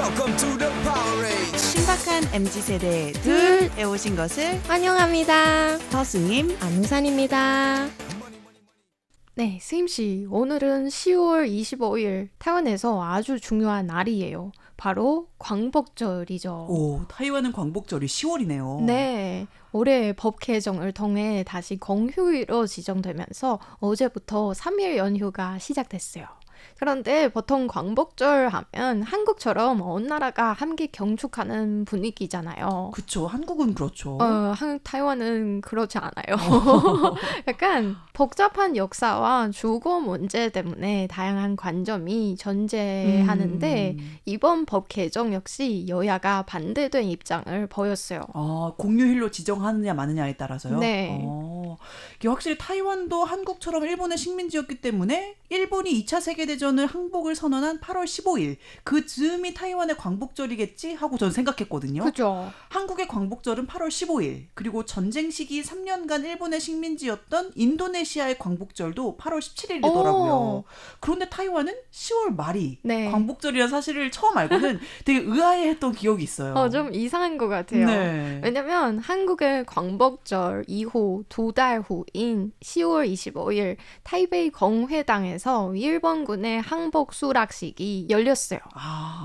Welcome to the Power Age. 신박한 MZ세대의 둘에 오신 것을 환영합니다. 서수님, 안우산입니다. 네, 스임씨, 오늘은 10월 25일 타이완에서 아주 중요한 날이에요. 바로 광복절이죠. 오, 타이완은 광복절이 10월이네요. 네, 올해 법 개정을 통해 다시 공휴일로 지정되면서 어제부터 3일 연휴가 시작됐어요. 그런데 보통 광복절 하면 한국처럼 온 나라가 함께 경축하는 분위기잖아요. 그쵸, 한국은 그렇죠. 타이완은 그렇지 않아요. 약간 복잡한 역사와 주거 문제 때문에 다양한 관점이 존재하는데 이번 법 개정 역시 여야가 반대된 입장을 보였어요. 공휴일로 지정하느냐 마느냐에 따라서요? 네. 이게 확실히 타이완도 한국처럼 일본의 식민지였기 때문에 일본이 2차 세계대전을 항복을 선언한 8월 15일 그 즈음이 타이완의 광복절이겠지 하고 저는 생각했거든요. 그죠. 한국의 광복절은 8월 15일 그리고 전쟁 시기 3년간 일본의 식민지였던 인도네시아의 광복절도 8월 17일이더라고요. 그런데 타이완은 10월 말이 네. 광복절이라는 사실을 처음 알고는 되게 의아해했던 기억이 있어요. 좀 이상한 것 같아요. 네. 왜냐면 한국의 광복절 이후 2달 후인 10월 25일 타이베이 공회당에서 일본군의 항복 수락식이 열렸어요.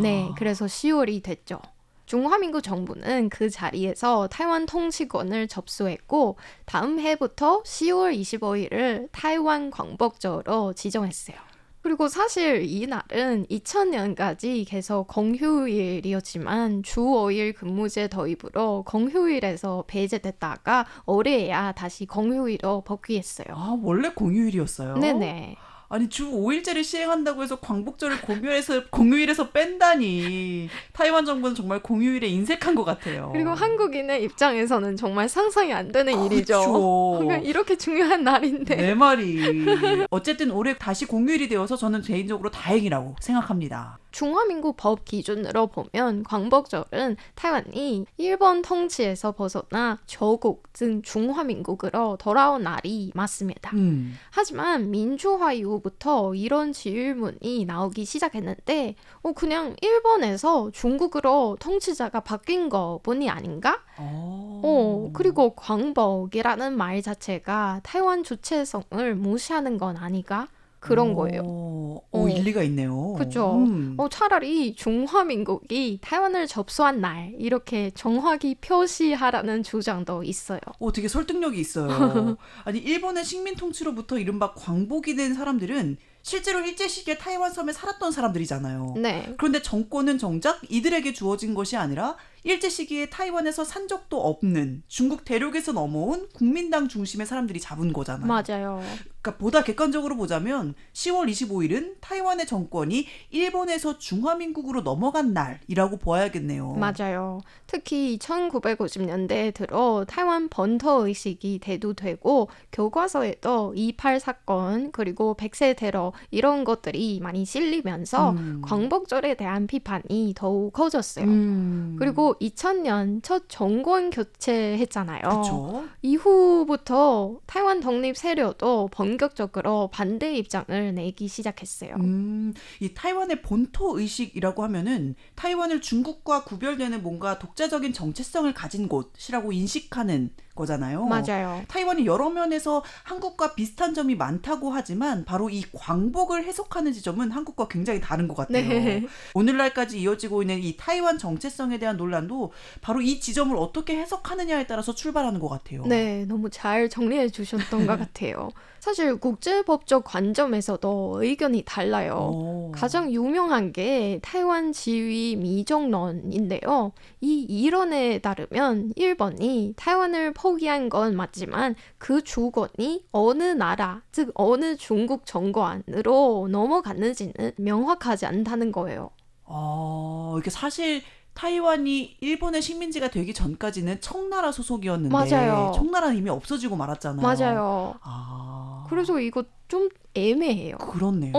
네, 그래서 10월이 됐죠. 중화민국 정부는 그 자리에서 타이완 통치권을 접수했고 다음 해부터 10월 25일을 타이완 광복절로 지정했어요. 그리고 사실 이 날은 2000년까지 계속 공휴일이었지만 주 5일 근무제 도입으로 공휴일에서 배제됐다가 올해야 다시 공휴일로 복귀했어요. 원래 공휴일이었어요? 네네. 아니 주 5일제를 시행한다고 해서 광복절을 공휴일에서 뺀다니 타이완 정부는 정말 공휴일에 인색한 것 같아요. 그리고 한국인의 입장에서는 정말 상상이 안 되는 일이죠. 그러니까 이렇게 중요한 날인데. 내 말이. 어쨌든 올해 다시 공휴일이 되어서 저는 개인적으로 다행이라고 생각합니다. 중화민국 법 기준으로 보면 광복절은 타이완이 일본 통치에서 벗어나 저국, 즉 중화민국으로 돌아온 날이 맞습니다. 하지만 민주화 이후부터 이런 질문이 나오기 시작했는데 그냥 일본에서 중국으로 통치자가 바뀐 것뿐이 아닌가? 그리고 광복이라는 말 자체가 타이완 주체성을 무시하는 건 아닌가? 그런 거예요. 일리가 있네요. 그죠. 차라리 중화민국이 타이완을 접수한 날 이렇게 정확히 표시하라는 주장도 있어요. 되게 설득력이 있어요. 아니 일본의 식민 통치로부터 이른바 광복이 된 사람들은 실제로 일제시기에 타이완 섬에 살았던 사람들이잖아요. 네. 그런데 정권은 정작 이들에게 주어진 것이 아니라 일제시기에 타이완에서 산 적도 없는 중국 대륙에서 넘어온 국민당 중심의 사람들이 잡은 거잖아요. 맞아요. 그러니까 보다 객관적으로 보자면 10월 25일은 타이완의 정권이 일본에서 중화민국으로 넘어간 날이라고 보아야겠네요. 맞아요. 특히 1950년대 들어 타이완 번터 의식이 대두되고 교과서에도 2.8 사건 그리고 백세 테러 이런 것들이 많이 실리면서 광복절에 대한 비판이 더욱 커졌어요. 그리고 2000년 첫 정권 교체했잖아요. 그렇죠. 이후부터 타이완 독립 세력도 본격적으로 반대 입장을 내기 시작했어요. 이 타이완의 본토 의식이라고 하면은 타이완을 중국과 구별되는 뭔가 독자적인 정체성을 가진 곳이라고 인식하는 거잖아요. 맞아요. 타이완이 여러 면에서 한국과 비슷한 점이 많다고 하지만 바로 이 광복을 해석하는 지점은 한국과 굉장히 다른 것 같아요. 네. 오늘날까지 이어지고 있는 이 타이완 정체성에 대한 논란도 바로 이 지점을 어떻게 해석하느냐에 따라서 출발하는 것 같아요. 네, 너무 잘 정리해 주셨던 것 같아요. 사실 국제법적 관점에서도 의견이 달라요. 가장 유명한 게 타이완 지위 미정론인데요. 이 이론에 따르면 일본이 타이완을 포기한 건 맞지만 그 주권이 어느 나라, 즉 어느 중국 정권으로 넘어갔는지는 명확하지 않다는 거예요. 이게 사실 타이완이 일본의 식민지가 되기 전까지는 청나라 소속이었는데 맞아요. 청나라는 이미 없어지고 말았잖아요. 맞아요. 그래서 이거 좀 애매해요. 그렇네요.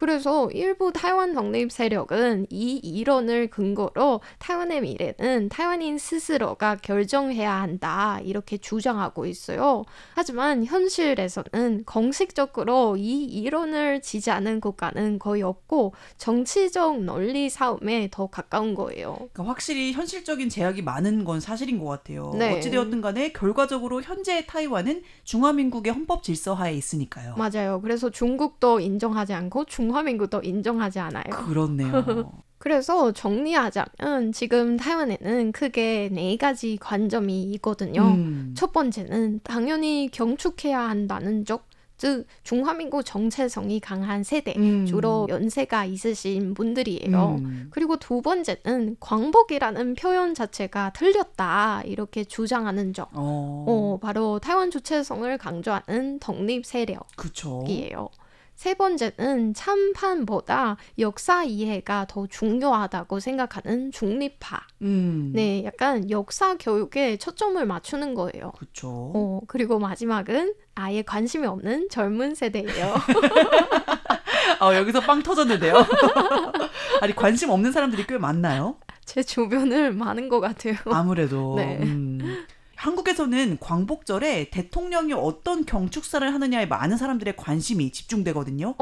그래서 일부 타이완 독립 세력은 이 이론을 근거로 타이완의 미래는 타이완인 스스로가 결정해야 한다 이렇게 주장하고 있어요. 하지만 현실에서는 공식적으로 이 이론을 지지하는 국가는 거의 없고 정치적 논리 싸움에 더 가까운 거예요. 그러니까 확실히 현실적인 제약이 많은 건 사실인 것 같아요. 네. 어찌되었든 간에 결과적으로 현재의 타이완은 중화민국의 헌법 질서 하에 있으니까요. 맞아요. 그래서 중국도 인정하지 않고 중화민국도 인정하지 않아요. 그렇네요. 그래서 정리하자면 지금 타이완에는 크게 4가지 관점이 있거든요. 첫 번째는 당연히 경축해야 한다는 쪽, 즉 중화민국 정체성이 강한 세대, 주로 연세가 있으신 분들이에요. 그리고 두 번째는 광복이라는 표현 자체가 틀렸다 이렇게 주장하는 쪽, 바로 타이완 주체성을 강조하는 독립 세력이에요. 그쵸. 세 번째는 참판보다 역사 이해가 더 중요하다고 생각하는 중립파. 네, 약간 역사 교육에 초점을 맞추는 거예요. 그쵸. 그리고 마지막은 아예 관심이 없는 젊은 세대예요. 여기서 빵 터졌는데요. 아니, 관심 없는 사람들이 꽤 많나요? 제 주변을 많은 것 같아요. 아무래도. 네. 한국에서는 광복절에 대통령이 어떤 경축사를 하느냐에 많은 사람들의 관심이 집중되거든요.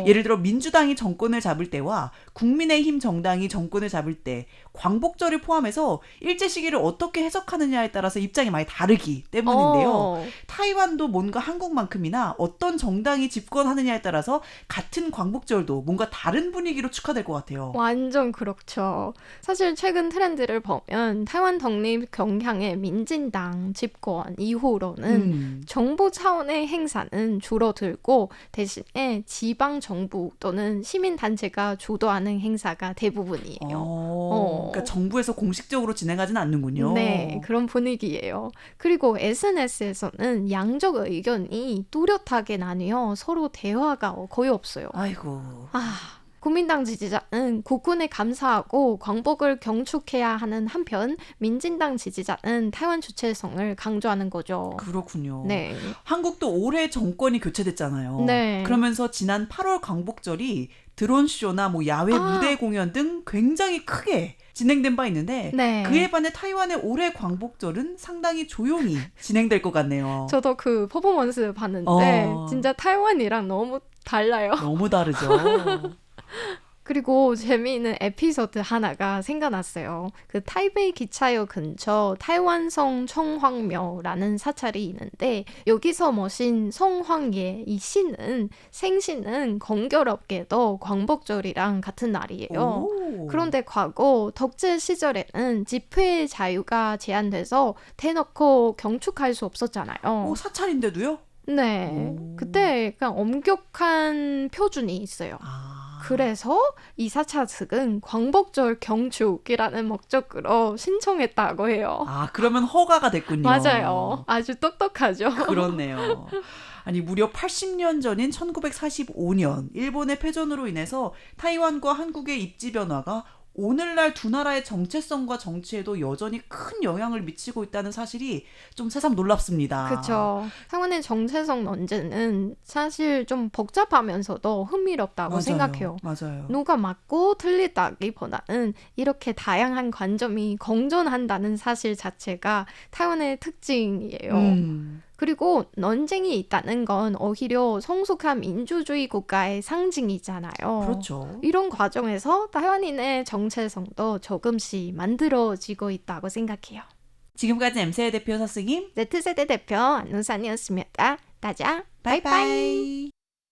예를 들어 민주당이 정권을 잡을 때와 국민의힘 정당이 정권을 잡을 때 광복절을 포함해서 일제 시기를 어떻게 해석하느냐에 따라서 입장이 많이 다르기 때문인데요. 타이완도 뭔가 한국만큼이나 어떤 정당이 집권하느냐에 따라서 같은 광복절도 뭔가 다른 분위기로 축하될 것 같아요. 완전 그렇죠. 사실 최근 트렌드를 보면 타이완 독립 경향의 민진당 집권 이후로는 정부 차원의 행사는 줄어들고 대신에 지방 정부 또는 시민단체가 주도하는 행사가 대부분이에요. 그러니까 정부에서 공식적으로 진행하지는 않는군요. 네, 그런 분위기예요. 그리고 SNS에서는 양적 의견이 뚜렷하게 나뉘어 서로 대화가 거의 없어요. 아이고. 국민당 지지자는 국군에 감사하고 광복을 경축해야 하는 한편 민진당 지지자는 타이완 주체성을 강조하는 거죠. 그렇군요. 네. 한국도 올해 정권이 교체됐잖아요. 네. 그러면서 지난 8월 광복절이 드론쇼나 뭐 야외 무대 공연 등 굉장히 크게 진행된 바 있는데 네. 그에 반해 타이완의 올해 광복절은 상당히 조용히 진행될 것 같네요. 저도 그 퍼포먼스 봤는데 진짜 타이완이랑 너무 달라요. 너무 다르죠. 그리고 재미있는 에피소드 하나가 생각났어요. 그 타이베이 기차역 근처 타이완성 청황묘라는 사찰이 있는데 여기서 모신 성황예 이 신은 생신은 공교롭게도 광복절이랑 같은 날이에요. 그런데 과거 독재 시절에는 집회 자유가 제한돼서 대놓고 경축할 수 없었잖아요. 사찰인데도요? 네. 그때 그냥 엄격한 표준이 있어요. 그래서 이 사찰 측은 광복절 경축이라는 목적으로 신청했다고 해요. 그러면 허가가 됐군요. 맞아요. 아주 똑똑하죠. 그렇네요. 아니 무려 80년 전인 1945년 일본의 패전으로 인해서 타이완과 한국의 입지 변화가 오늘날 두 나라의 정체성과 정치에도 여전히 큰 영향을 미치고 있다는 사실이 좀 새삼 놀랍습니다. 그렇죠. 타이완의 정체성 논쟁은 사실 좀 복잡하면서도 흥미롭다고 생각해요. 맞아요. 누가 맞고 틀리다기보다는 이렇게 다양한 관점이 공존한다는 사실 자체가 타이완의 특징이에요. 그리고 논쟁이 있다는 건 오히려 성숙한 민주주의 국가의 상징이잖아요. 그렇죠. 이런 과정에서 타이완인의 정체성도 조금씩 만들어지고 있다고 생각해요. 지금까지 M세대 대표 서승임, Z세대 대표 안능산이었습니다. 大家 바이바이.